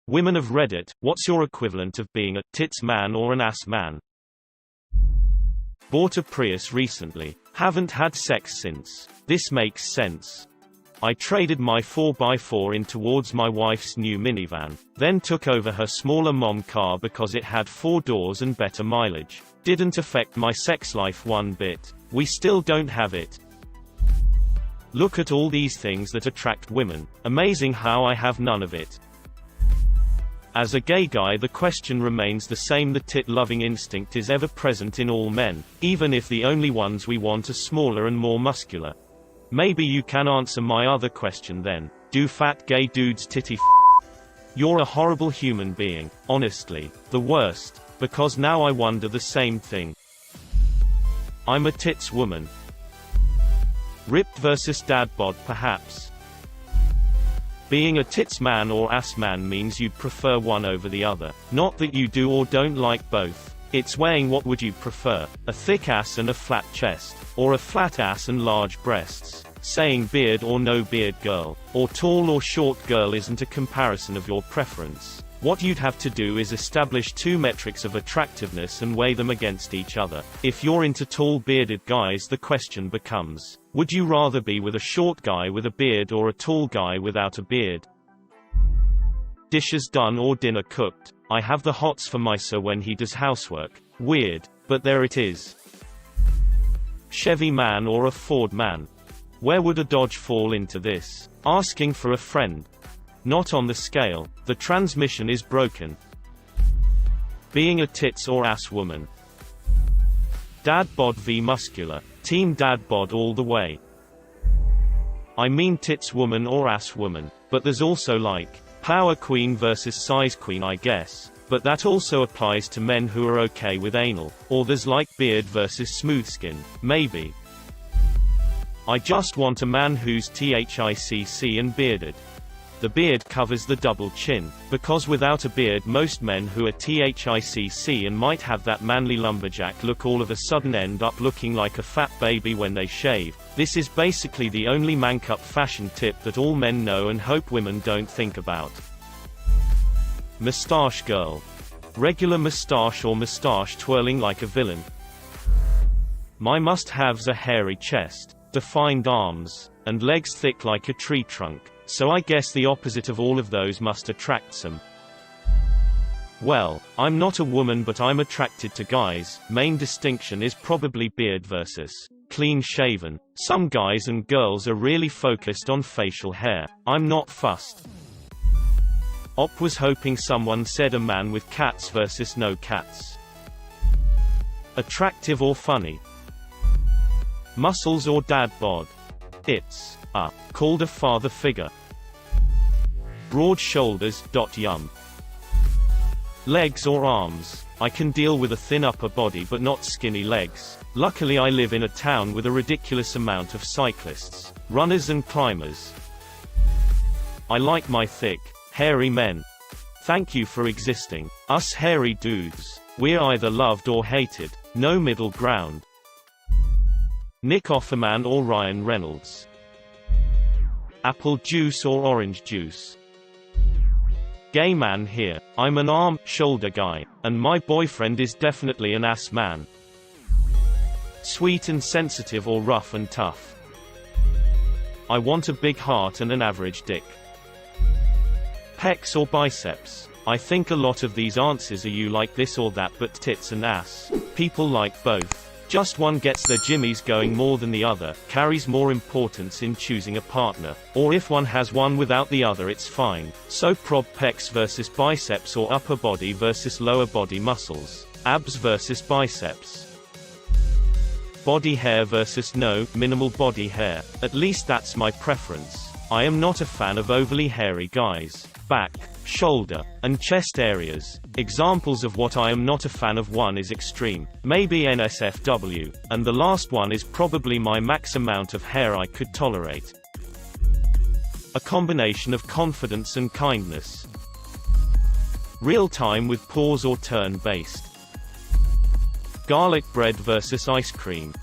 Women of Reddit, what's your equivalent of being a tits man or an ass man? Bought a Prius recently. Haven't had sex since. This makes sense. I traded my 4x4 in towards my wife's new minivan, then took over her smaller mom car because it had 4 doors and better mileage. Didn't affect my sex life one bit. We still don't have it. Look at all these things that attract women. Amazing how I have none of it. As a gay guy, the question remains the same. The tit-loving instinct is ever present in all men, even if the only ones we want are smaller and more muscular. Maybe you can answer my other question then. Do fat gay dudes titty f? You're a horrible human being, honestly. The worst. Because now I wonder the same thing. I'm a tits woman. Ripped versus dad bod perhaps. Being a tits man or ass man means you'd prefer one over the other. Not that you do or don't like both. It's weighing what would you prefer, a thick ass and a flat chest, or a flat ass and large breasts. Saying beard or no beard girl, or tall or short girl isn't a comparison of your preference. What you'd have to do is establish 2 metrics of attractiveness and weigh them against each other. If you're into tall bearded guys, the question becomes, would you rather be with a short guy with a beard or a tall guy without a beard? Dishes done or dinner cooked. I have the hots for my sir when he does housework. Weird, but there it is. Chevy man or a Ford man? Where would a Dodge fall into this? Asking for a friend. Not on the scale. The transmission is broken. Being a tits or ass woman? Dad bod v muscular. Team dad bod all the way. I mean tits woman or ass woman, but there's also like power queen versus size queen, I guess. But that also applies to men who are okay with anal. Or there's like beard versus smooth skin, maybe. I just want a man who's THICC and bearded. The beard covers the double chin, because without a beard most men who are THICC and might have that manly lumberjack look all of a sudden end up looking like a fat baby when they shave. This is basically the only man-cup fashion tip that all men know and hope women don't think about. Mustache girl. Regular mustache or mustache twirling like a villain. My must-haves are hairy chest, defined arms, and legs thick like a tree trunk. So I guess the opposite of all of those must attract some. Well, I'm not a woman but I'm attracted to guys. Main distinction is probably beard versus clean shaven. Some guys and girls are really focused on facial hair. I'm not fussed. Op was hoping someone said a man with cats versus no cats. Attractive or funny? Muscles or dad bod? It's called a father figure. Broad shoulders. Yum. Legs or arms? I can deal with a thin upper body but not skinny legs. Luckily I live in a town with a ridiculous amount of cyclists, runners and climbers. I like my thick, hairy men. Thank you for existing. Us hairy dudes. We're either loved or hated. No middle ground. Nick Offerman or Ryan Reynolds? Apple juice or orange juice? Gay man here. I'm an arm, shoulder guy, and my boyfriend is definitely an ass man. Sweet and sensitive or rough and tough? I want a big heart and an average dick. Pecs or biceps? I think a lot of these answers are you like this or that but tits and ass. People like both. Just one gets their jimmies going more than the other, carries more importance in choosing a partner. Or if one has one without the other it's fine. So prob pecs versus biceps or upper body versus lower body muscles. Abs versus biceps. Body hair versus no, minimal body hair. At least that's my preference. I am not a fan of overly hairy guys. Back, shoulder, and chest areas. Examples of what I am not a fan of: one is extreme, maybe NSFW, and the last one is probably my max amount of hair I could tolerate. A combination of confidence and kindness. Real time with pause or turn based. Garlic bread versus ice cream.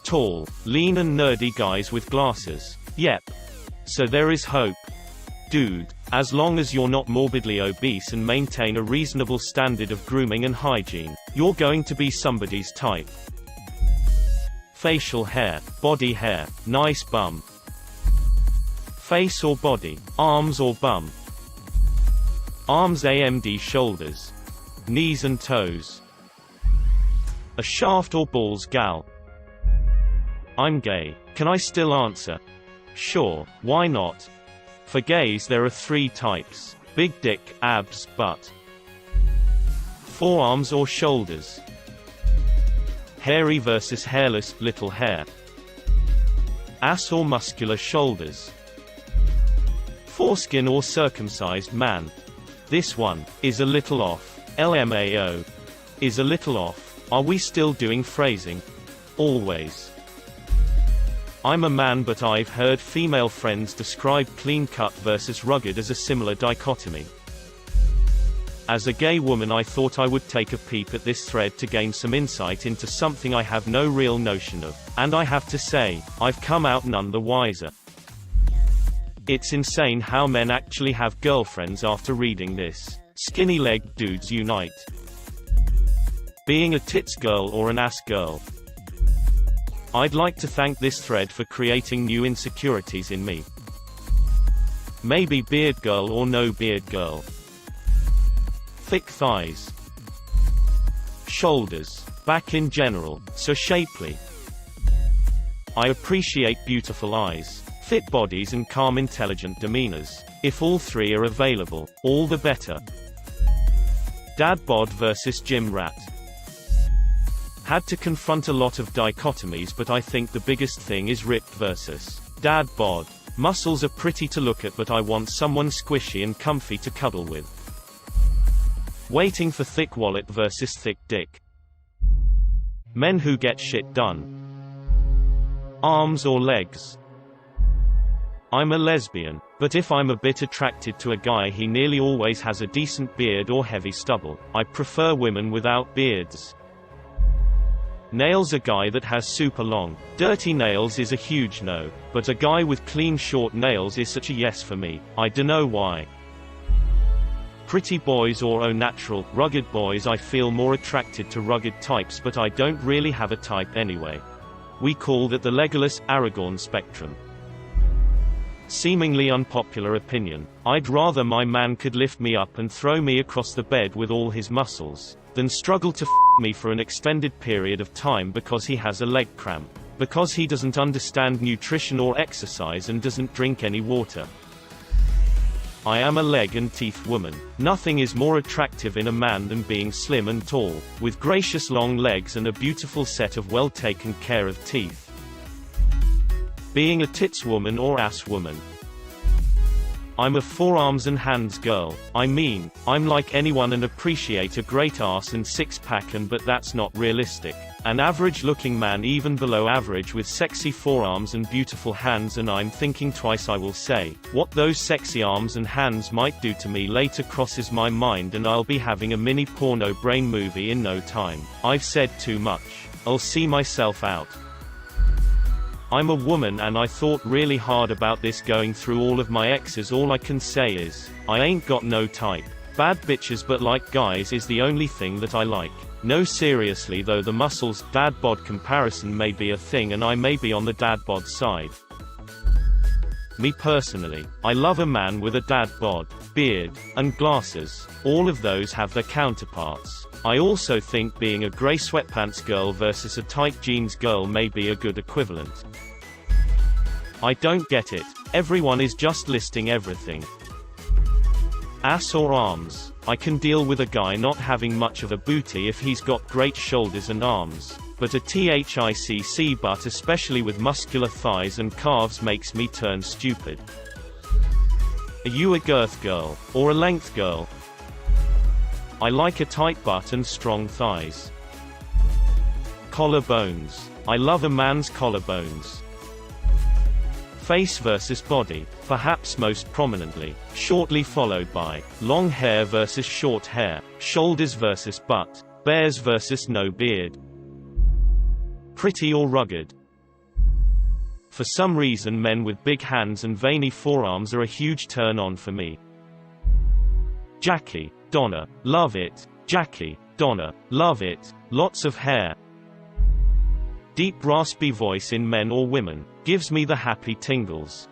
Tall, lean and nerdy guys with glasses. Yep. So there is hope. Dude, As long as you're not morbidly obese and maintain a reasonable standard of grooming and hygiene, you're going to be somebody's type. Facial hair, body hair, nice bum. Face or body, arms or bum. Arms AMD shoulders. Knees and toes. A shaft or balls gal. I'm gay. Can I still answer? Sure, why not? For gays there are 3 types: big dick, abs, butt. Forearms or shoulders. Hairy versus hairless, little hair. Ass or muscular shoulders. Foreskin or circumcised man. This one is a little off. LMAO. Is a little off. Are we still doing phrasing? Always. I'm a man, but I've heard female friends describe clean-cut versus rugged as a similar dichotomy. As a gay woman, I thought I would take a peep at this thread to gain some insight into something I have no real notion of, and I have to say, I've come out none the wiser. It's insane how men actually have girlfriends after reading this. Skinny-legged dudes unite. Being a tits girl or an ass girl. I'd like to thank this thread for creating new insecurities in me. Maybe beard girl or no beard girl. Thick thighs. Shoulders. Back in general, so shapely. I appreciate beautiful eyes, fit bodies and calm intelligent demeanors. If all 3 are available, all the better. Dad bod versus gym rat. Had to confront a lot of dichotomies, but I think the biggest thing is ripped versus dad bod. Muscles are pretty to look at, but I want someone squishy and comfy to cuddle with. Waiting for thick wallet versus thick dick. Men who get shit done. Arms or legs. I'm a lesbian, but if I'm a bit attracted to a guy, he nearly always has a decent beard or heavy stubble. I prefer women without beards. Nails. A guy that has super long, dirty nails is a huge no, but a guy with clean short nails is such a yes for me. I dunno why. Pretty boys or au natural, rugged boys. I feel more attracted to rugged types, but I don't really have a type anyway. We call that the Legolas, Aragorn spectrum. Seemingly unpopular opinion. I'd rather my man could lift me up and throw me across the bed with all his muscles, than struggle to me for an extended period of time because he has a leg cramp, because he doesn't understand nutrition or exercise and doesn't drink any water. I am a leg and teeth woman. Nothing is more attractive in a man than being slim and tall, with gracious long legs and a beautiful set of well taken care of teeth. Being a tits woman or ass woman. I'm a forearms and hands girl. I mean, I'm like anyone and appreciate a great ass and six-pack, but that's not realistic. An average-looking man, even below average, with sexy forearms and beautiful hands, and I'm thinking twice, I will say. What those sexy arms and hands might do to me later crosses my mind, and I'll be having a mini porno brain movie in no time. I've said too much. I'll see myself out. I'm a woman and I thought really hard about this, going through all of my exes. All I can say is, I ain't got no type. Bad bitches but like guys is the only thing that I like. No, seriously though, the muscles, dad bod comparison may be a thing and I may be on the dad bod side. Me personally, I love a man with a dad bod, beard, and glasses. All of those have their counterparts. I also think being a grey sweatpants girl versus a tight jeans girl may be a good equivalent. I don't get it. Everyone is just listing everything. Ass or arms. I can deal with a guy not having much of a booty if he's got great shoulders and arms, but a THICC butt, especially with muscular thighs and calves, makes me turn stupid. Are you a girth girl, or a length girl? I like a tight butt and strong thighs. Collarbones. I love a man's collarbones. Face versus body, perhaps most prominently, shortly followed by long hair versus short hair, shoulders versus butt, bears versus no beard. Pretty or rugged. For some reason, men with big hands and veiny forearms are a huge turn on for me. Jackie, Donna, love it. Jackie, Donna, love it. Lots of hair. Deep raspy voice in men or women, gives me the happy tingles.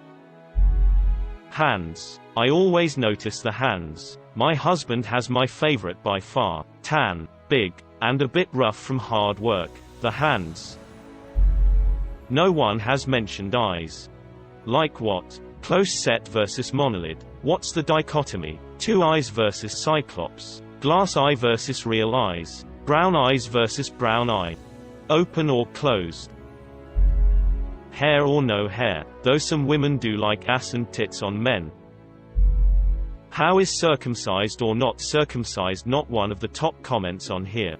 Hands. I always notice the hands. My husband has my favorite by far. Tan, big, and a bit rough from hard work. The hands. No one has mentioned eyes. Like what? Close set versus monolid. What's the dichotomy? Two eyes versus cyclops. Glass eye versus real eyes. Brown eyes versus brown eye. Open or closed. Hair or no hair, though some women do like ass and tits on men. How is circumcised or not circumcised not one of the top comments on here.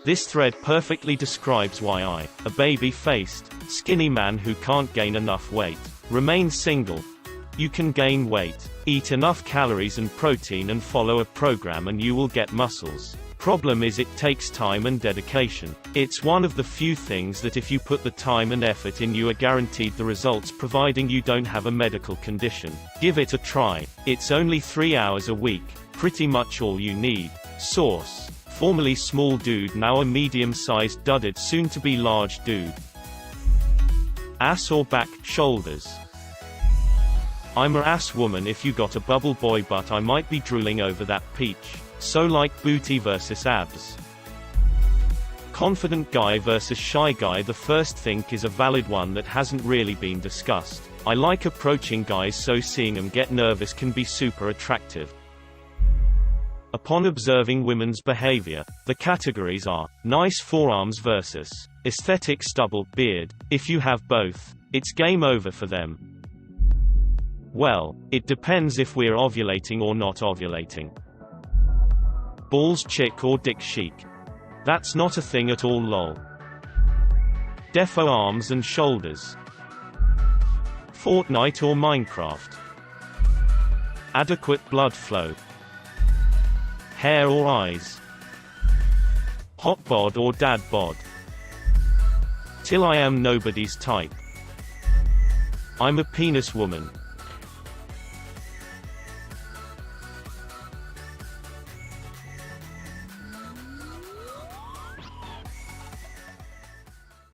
This thread perfectly describes why I, a baby-faced, skinny man who can't gain enough weight, remain single. You can gain weight, eat enough calories and protein and follow a program and you will get muscles. Problem is it takes time and dedication. It's one of the few things that if you put the time and effort in you are guaranteed the results providing you don't have a medical condition. Give it a try. It's only 3 hours a week, pretty much all you need. Source. Formerly small dude now a medium-sized dudded soon to be large dude. Ass or back, shoulders. I'm a ass woman if you got a bubble boy but I might be drooling over that peach. So like booty versus abs. Confident guy versus shy guy. The first think is a valid one that hasn't really been discussed. I like approaching guys so seeing them get nervous can be super attractive. Upon observing women's behavior, the categories are nice forearms versus aesthetic stubble beard. If you have both, it's game over for them. Well, it depends if we're ovulating or not ovulating. Balls chick or dick chic. That's not a thing at all lol. Defo arms and shoulders. Fortnite or Minecraft. Adequate blood flow. Hair or eyes. Hot bod or dad bod. Till I am nobody's type. I'm a penis woman.